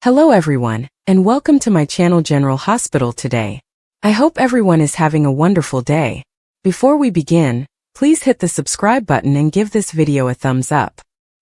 Hello everyone, and welcome to my channel General Hospital today. I hope everyone is having a wonderful day. Before we begin, please hit the subscribe button and give this video a thumbs up.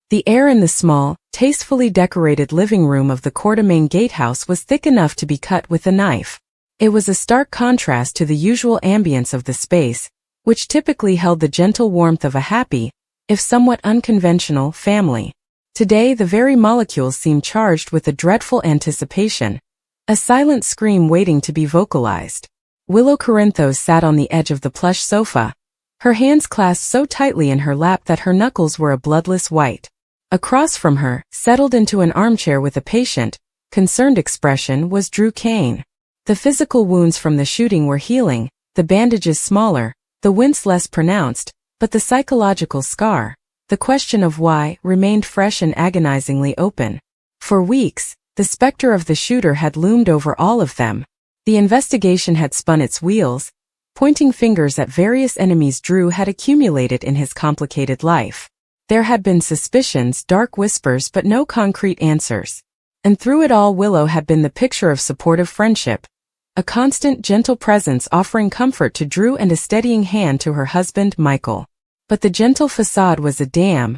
The air in the small, tastefully decorated living room of the Courtemain gatehouse was thick enough to be cut with a knife. It was a stark contrast to the usual ambience of the space, which typically held the gentle warmth of a happy, if somewhat unconventional, family. Today the very molecules seemed charged with a dreadful anticipation, a silent scream waiting to be vocalized. Willow Corinthos sat on the edge of the plush sofa, her hands clasped so tightly in her lap that her knuckles were a bloodless white. Across from her, settled into an armchair with a patient, concerned expression, was Drew Kane. The physical wounds from the shooting were healing, the bandages smaller, the wince less pronounced, but the psychological scar, the question of why, remained fresh and agonizingly open. For weeks, the specter of the shooter had loomed over all of them. The investigation had spun its wheels, pointing fingers at various enemies Drew had accumulated in his complicated life. There had been suspicions, dark whispers, but no concrete answers. And through it all, Willow had been the picture of supportive friendship, a constant, gentle presence offering comfort to Drew and a steadying hand to her husband, Michael. But the gentle facade was a dam,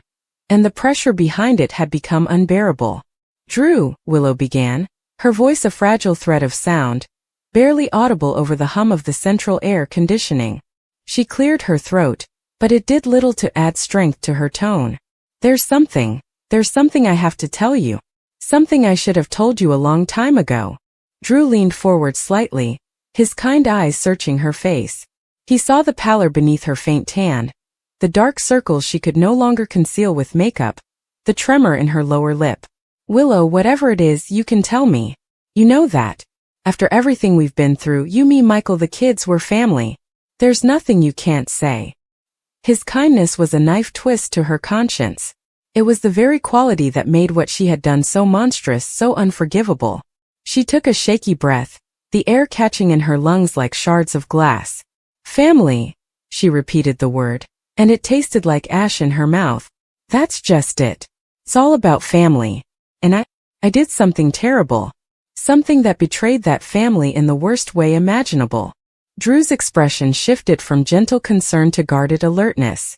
and the pressure behind it had become unbearable. "Drew," Willow began, her voice a fragile thread of sound, barely audible over the hum of the central air conditioning. She cleared her throat, but it did little to add strength to her tone. There's something I have to tell you. Something I should have told you a long time ago." Drew leaned forward slightly, his kind eyes searching her face. He saw the pallor beneath her faint tan, the dark circles she could no longer conceal with makeup, the tremor in her lower lip. "Willow, whatever it is, you can tell me. You know that. After everything we've been through, you, me, Michael, the kids, we're family. There's nothing you can't say." His kindness was a knife twist to her conscience. It was the very quality that made what she had done so monstrous, so unforgivable. She took a shaky breath, the air catching in her lungs like shards of glass. "Family," she repeated the word, and it tasted like ash in her mouth. "That's just it. It's all about family. And I did something terrible. Something that betrayed that family in the worst way imaginable." Drew's expression shifted from gentle concern to guarded alertness.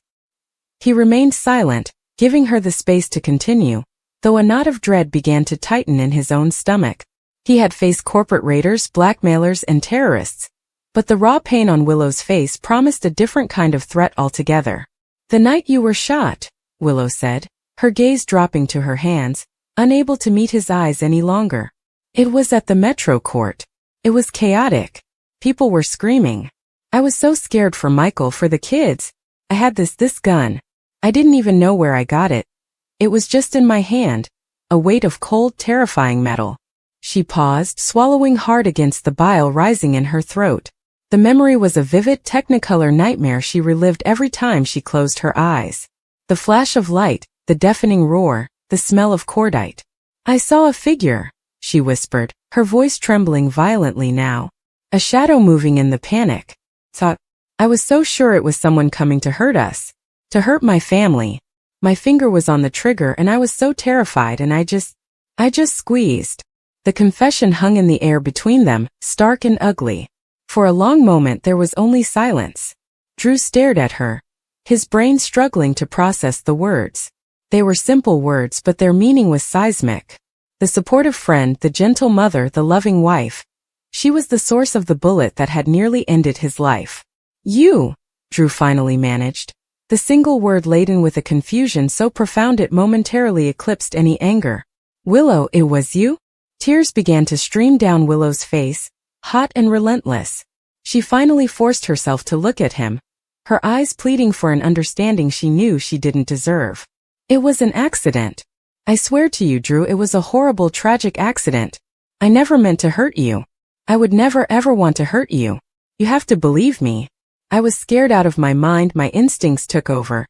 He remained silent, giving her the space to continue, though a knot of dread began to tighten in his own stomach. He had faced corporate raiders, blackmailers, and terrorists, but the raw pain on Willow's face promised a different kind of threat altogether. "The night you were shot," Willow said, her gaze dropping to her hands, unable to meet his eyes any longer. "It was at the Metro Court. It was chaotic. People were screaming. I was so scared for Michael, for the kids. I had this gun. I didn't even know where I got it. It was just in my hand, a weight of cold, terrifying metal." She paused, swallowing hard against the bile rising in her throat. The memory was a vivid, technicolor nightmare she relived every time she closed her eyes. The flash of light, the deafening roar, the smell of cordite. "I saw a figure," she whispered, her voice trembling violently now. "A shadow moving in the panic. I was so sure it was someone coming to hurt us. To hurt my family. My finger was on the trigger and I was so terrified and I just squeezed." The confession hung in the air between them, stark and ugly. For a long moment there was only silence. Drew stared at her, his brain struggling to process the words. They were simple words, but their meaning was seismic. The supportive friend, the gentle mother, the loving wife. She was the source of the bullet that had nearly ended his life. "You," Drew finally managed, the single word laden with a confusion so profound it momentarily eclipsed any anger. "Willow, it was you?" Tears began to stream down Willow's face, hot and relentless. She finally forced herself to look at him, her eyes pleading for an understanding she knew she didn't deserve. "It was an accident. I swear to you, Drew, it was a horrible, tragic accident. I never meant to hurt you. I would never ever want to hurt you. You have to believe me. I was scared out of my mind, my instincts took over.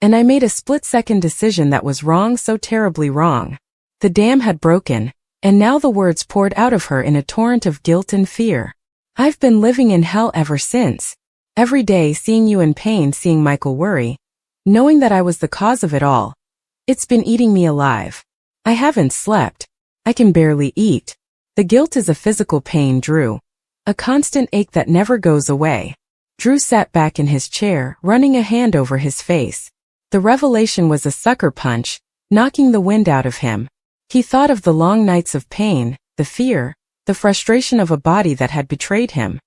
And I made a split-second decision that was wrong, so terribly wrong." The dam had broken, and now the words poured out of her in a torrent of guilt and fear. "I've been living in hell ever since. Every day seeing you in pain, seeing Michael worry, knowing that I was the cause of it all. It's been eating me alive. I haven't slept. I can barely eat. The guilt is a physical pain, Drew. A constant ache that never goes away. Drew sat back in his chair, running a hand over his face. The revelation was a sucker punch, knocking the wind out of him. He thought of the long nights of pain, the fear, the frustration of a body that had betrayed him.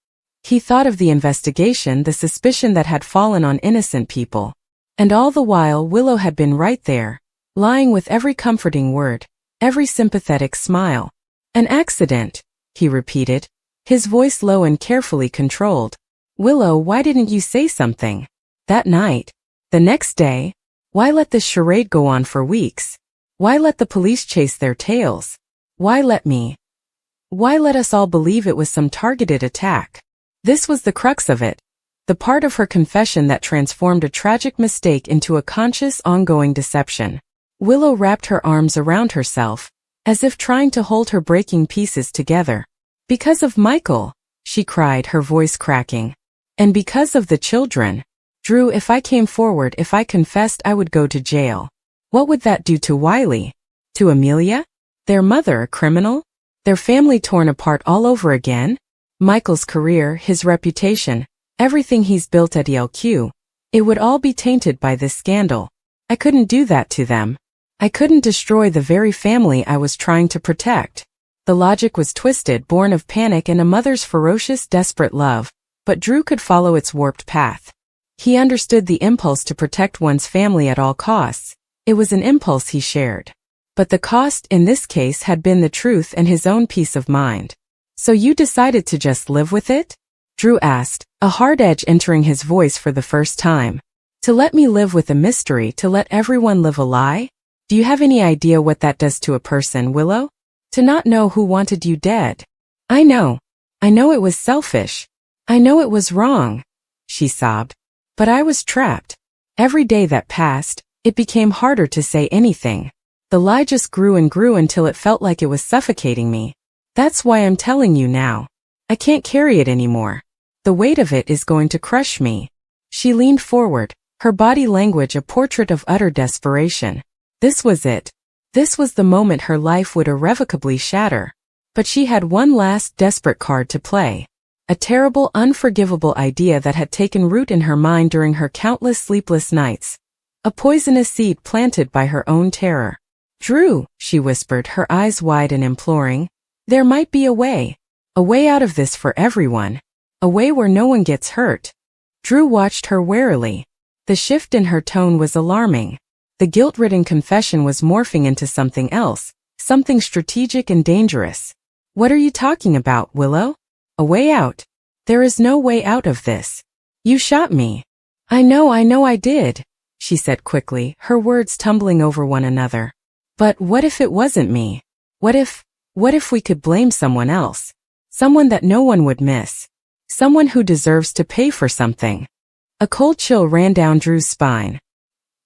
He thought of the investigation, the suspicion that had fallen on innocent people. And all the while Willow had been right there, lying with every comforting word, every sympathetic smile. An accident, he repeated, his voice low and carefully controlled. Willow, why didn't you say something? That night? The next day? Why let this charade go on for weeks? Why let the police chase their tails? Why let us all believe it was some targeted attack? This was the crux of it. The part of her confession that transformed a tragic mistake into a conscious, ongoing deception. Willow wrapped her arms around herself, as if trying to hold her breaking pieces together. Because of Michael, she cried, her voice cracking. And because of the children. Drew, if I came forward, if I confessed, I would go to jail. What would that do to Wiley? To Amelia? Their mother a criminal? Their family torn apart all over again? Michael's career, his reputation, everything he's built at ELQ. It would all be tainted by this scandal. I couldn't do that to them. I couldn't destroy the very family I was trying to protect. The logic was twisted, born of panic and a mother's ferocious, desperate love, but Drew could follow its warped path. He understood the impulse to protect one's family at all costs. It was an impulse he shared. But the cost in this case had been the truth and his own peace of mind. So you decided to just live with it? Drew asked, a hard edge entering his voice for the first time. To let me live with a mystery, to let everyone live a lie? Do you have any idea what that does to a person, Willow? To not know who wanted you dead? I know it was selfish. I know it was wrong, she sobbed. But I was trapped. Every day that passed, it became harder to say anything. The lie just grew and grew until it felt like it was suffocating me. That's why I'm telling you now. I can't carry it anymore. The weight of it is going to crush me. She leaned forward, her body language a portrait of utter desperation. This was it. This was the moment her life would irrevocably shatter. But she had one last desperate card to play. A terrible, unforgivable idea that had taken root in her mind during her countless sleepless nights. A poisonous seed planted by her own terror. Drew, she whispered, her eyes wide and imploring. There might be a way out of this for everyone. A way where no one gets hurt. Drew watched her warily. The shift in her tone was alarming. The guilt-ridden confession was morphing into something else, something strategic and dangerous. What are you talking about, Willow? A way out? There is no way out of this. You shot me. I know I did, she said quickly, her words tumbling over one another. But what if it wasn't me? What if we could blame someone else? Someone that no one would miss. Someone who deserves to pay for something. A cold chill ran down Drew's spine.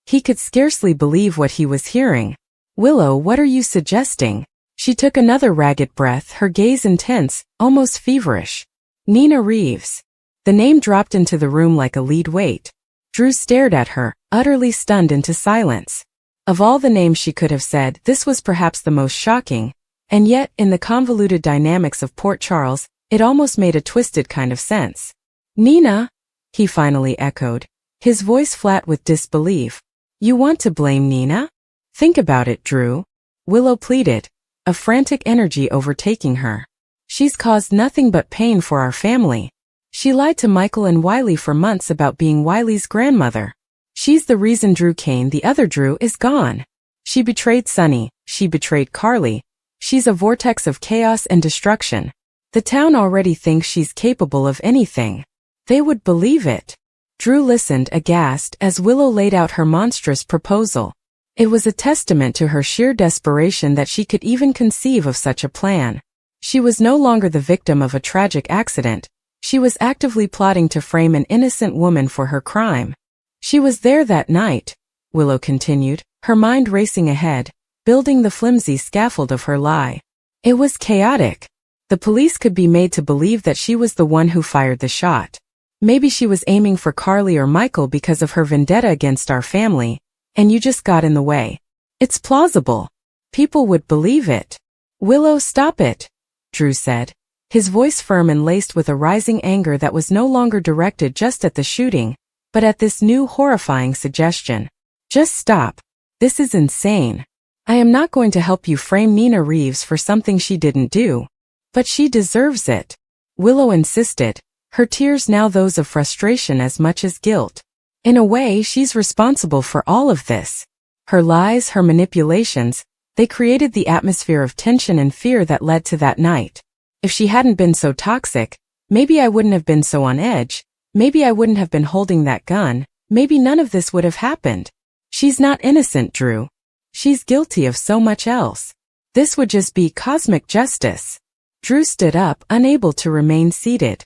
He could scarcely believe what he was hearing. Willow, what are you suggesting? She took another ragged breath, her gaze intense, almost feverish. Nina Reeves. The name dropped into the room like a lead weight. Drew stared at her, utterly stunned into silence. Of all the names she could have said, this was perhaps the most shocking. And yet, in the convoluted dynamics of Port Charles, it almost made a twisted kind of sense. Nina? He finally echoed, his voice flat with disbelief. You want to blame Nina? Think about it, Drew. Willow pleaded, a frantic energy overtaking her. She's caused nothing but pain for our family. She lied to Michael and Wiley for months about being Wiley's grandmother. She's the reason Drew Kane, the other Drew, is gone. She betrayed Sonny. She betrayed Carly. She's a vortex of chaos and destruction. The town already thinks she's capable of anything. They would believe it. Drew listened aghast as Willow laid out her monstrous proposal. It was a testament to her sheer desperation that she could even conceive of such a plan. She was no longer the victim of a tragic accident. She was actively plotting to frame an innocent woman for her crime. She was there that night, Willow continued, her mind racing ahead, building the flimsy scaffold of her lie. It was chaotic. The police could be made to believe that she was the one who fired the shot. Maybe she was aiming for Carly or Michael because of her vendetta against our family, and you just got in the way. It's plausible. People would believe it. Willow, stop it, Drew said, his voice firm and laced with a rising anger that was no longer directed just at the shooting, but at this new horrifying suggestion. Just stop. This is insane. I am not going to help you frame Nina Reeves for something she didn't do. But she deserves it. Willow insisted, her tears now those of frustration as much as guilt. In a way, she's responsible for all of this. Her lies, her manipulations, they created the atmosphere of tension and fear that led to that night. If she hadn't been so toxic, maybe I wouldn't have been so on edge, maybe I wouldn't have been holding that gun, maybe none of this would have happened. She's not innocent, Drew. She's guilty of so much else. This would just be cosmic justice. Drew stood up, unable to remain seated.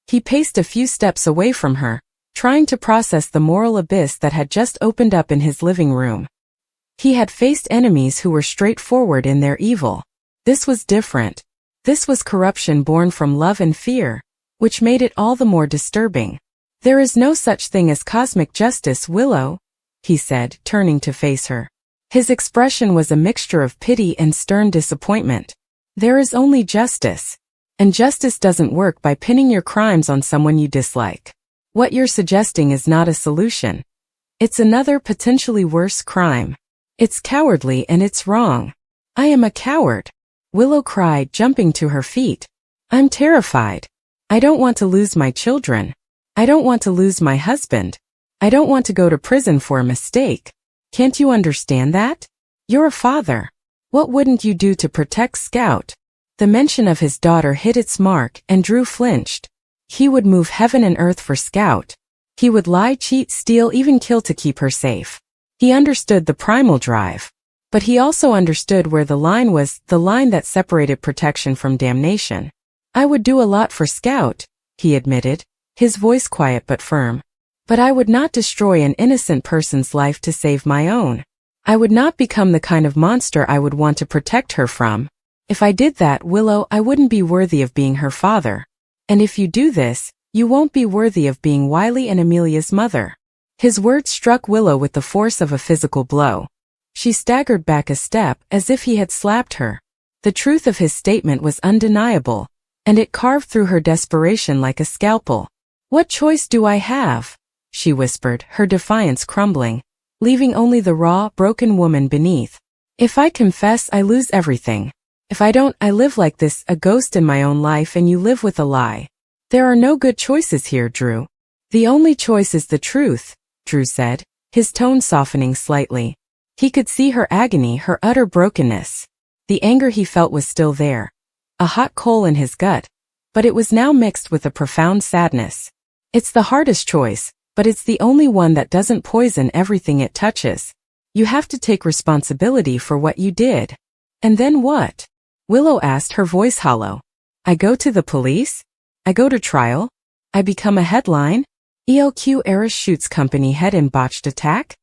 He paced a few steps away from her, trying to process the moral abyss that had just opened up in his living room. He had faced enemies who were straightforward in their evil. This was different. This was corruption born from love and fear, which made it all the more disturbing. There is no such thing as cosmic justice, Willow, he said, turning to face her. His expression was a mixture of pity and stern disappointment. There is only justice. And justice doesn't work by pinning your crimes on someone you dislike. What you're suggesting is not a solution. It's another potentially worse crime. It's cowardly and it's wrong. I am a coward, Willow cried, jumping to her feet. I'm terrified. I don't want to lose my children. I don't want to lose my husband. I don't want to go to prison for a mistake. Can't you understand that? You're a father. What wouldn't you do to protect Scout? The mention of his daughter hit its mark, and Drew flinched. He would move heaven and earth for Scout. He would lie, cheat, steal, even kill to keep her safe. He understood the primal drive. But he also understood where the line was, the line that separated protection from damnation. I would do a lot for Scout, he admitted, his voice quiet but firm. But I would not destroy an innocent person's life to save my own. I would not become the kind of monster I would want to protect her from. If I did that, Willow, I wouldn't be worthy of being her father. And if you do this, you won't be worthy of being Wiley and Amelia's mother. His words struck Willow with the force of a physical blow. She staggered back a step as if he had slapped her. The truth of his statement was undeniable, and it carved through her desperation like a scalpel. What choice do I have? She whispered, her defiance crumbling, leaving only the raw, broken woman beneath. If I confess, I lose everything. If I don't, I live like this, a ghost in my own life, and you live with a lie. There are no good choices here, Drew. The only choice is the truth, Drew said, his tone softening slightly. He could see her agony, her utter brokenness. The anger he felt was still there, a hot coal in his gut, but it was now mixed with a profound sadness. It's the hardest choice, but it's the only one that doesn't poison everything it touches. You have to take responsibility for what you did. And then what? Willow asked, her voice hollow. I go to the police? I go to trial? I become a headline? ELQ Eris shoots company head in botched attack?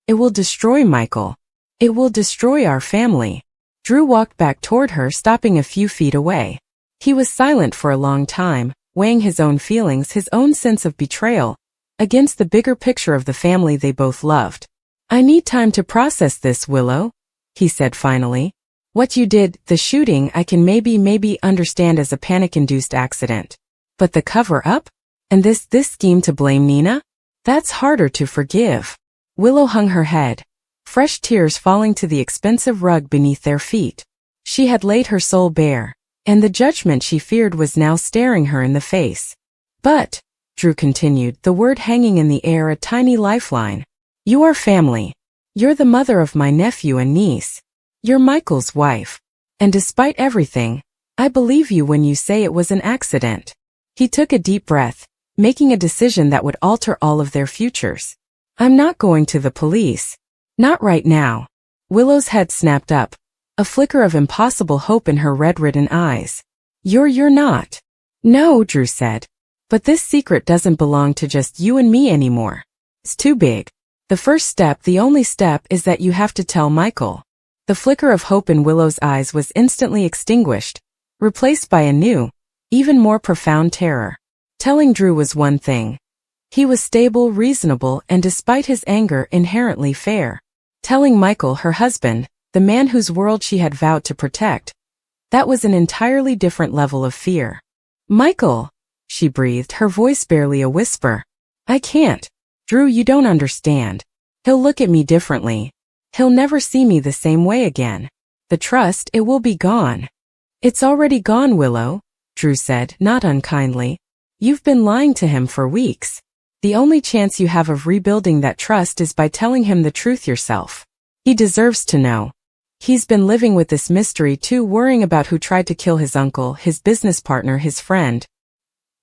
It will destroy Michael. It will destroy our family. Drew walked back toward her, stopping a few feet away. He was silent for a long time, weighing his own feelings, his own sense of betrayal, against the bigger picture of the family they both loved. I need time to process this, Willow, he said finally. What you did, the shooting, I can maybe understand as a panic-induced accident. But the cover-up? And this scheme to blame Nina? That's harder to forgive. Willow hung her head, fresh tears falling to the expensive rug beneath their feet. She had laid her soul bare, and the judgment she feared was now staring her in the face. But, Drew continued, the word hanging in the air, a tiny lifeline. You are family. You're the mother of my nephew and niece. You're Michael's wife. And despite everything, I believe you when you say it was an accident. He took a deep breath, making a decision that would alter all of their futures. I'm not going to the police. Not right now. Willow's head snapped up, a flicker of impossible hope in her red-ridden eyes. You're not. No, Drew said. But this secret doesn't belong to just you and me anymore. It's too big. The first step, the only step, is that you have to tell Michael. The flicker of hope in Willow's eyes was instantly extinguished, replaced by a new, even more profound terror. Telling Drew was one thing. He was stable, reasonable, and despite his anger, inherently fair. Telling Michael, her husband, the man whose world she had vowed to protect, That was an entirely different level of fear. "Michael," she breathed, her voice barely a whisper. "I can't. Drew, you don't understand. He'll look at me differently. He'll never see me the same way again. The trust, it will be gone." "It's already gone, Willow," Drew said, not unkindly. "You've been lying to him for weeks. The only chance you have of rebuilding that trust is by telling him the truth yourself. He deserves to know. He's been living with this mystery too, worrying about who tried to kill his uncle, his business partner, his friend.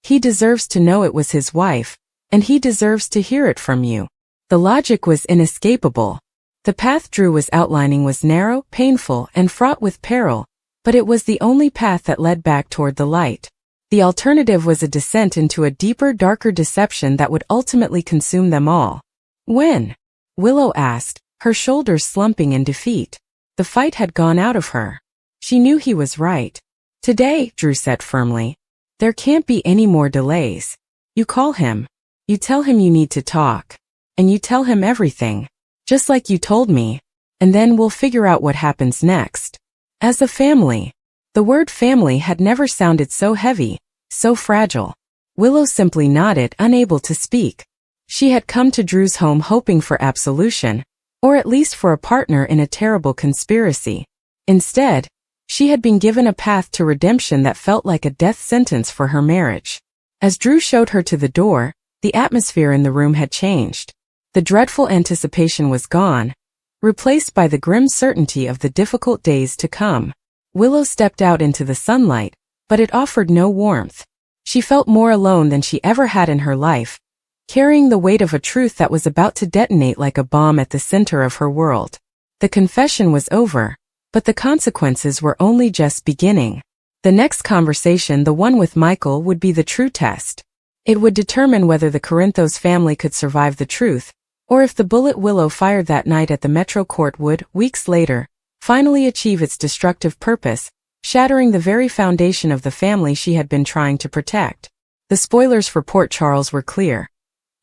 He deserves to know it was his wife, and he deserves to hear it from you." The logic was inescapable. The path Drew was outlining was narrow, painful, and fraught with peril, but it was the only path that led back toward the light. The alternative was a descent into a deeper, darker deception that would ultimately consume them all. "When?" Willow asked, her shoulders slumping in defeat. The fight had gone out of her. She knew he was right. "Today," Drew said firmly. "There can't be any more delays. You call him. You tell him you need to talk. And you tell him everything. Just like you told me. And then we'll figure out what happens next. As a family." The word family had never sounded so heavy, so fragile. Willow simply nodded, unable to speak. She had come to Drew's home hoping for absolution, or at least for a partner in a terrible conspiracy. Instead, she had been given a path to redemption that felt like a death sentence for her marriage. As Drew showed her to the door, the atmosphere in the room had changed. The dreadful anticipation was gone, replaced by the grim certainty of the difficult days to come. Willow stepped out into the sunlight, but it offered no warmth. She felt more alone than she ever had in her life, carrying the weight of a truth that was about to detonate like a bomb at the center of her world. The confession was over, but the consequences were only just beginning. The next conversation, the one with Michael, would be the true test. It would determine whether the Corinthos family could survive the truth, or if the bullet Willow fired that night at the Metro Court would, weeks later, finally achieve its destructive purpose, shattering the very foundation of the family she had been trying to protect. The spoilers for Port Charles were clear.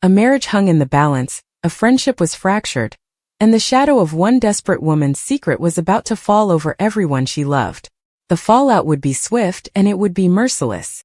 A marriage hung in the balance, a friendship was fractured, and the shadow of one desperate woman's secret was about to fall over everyone she loved. The fallout would be swift and it would be merciless.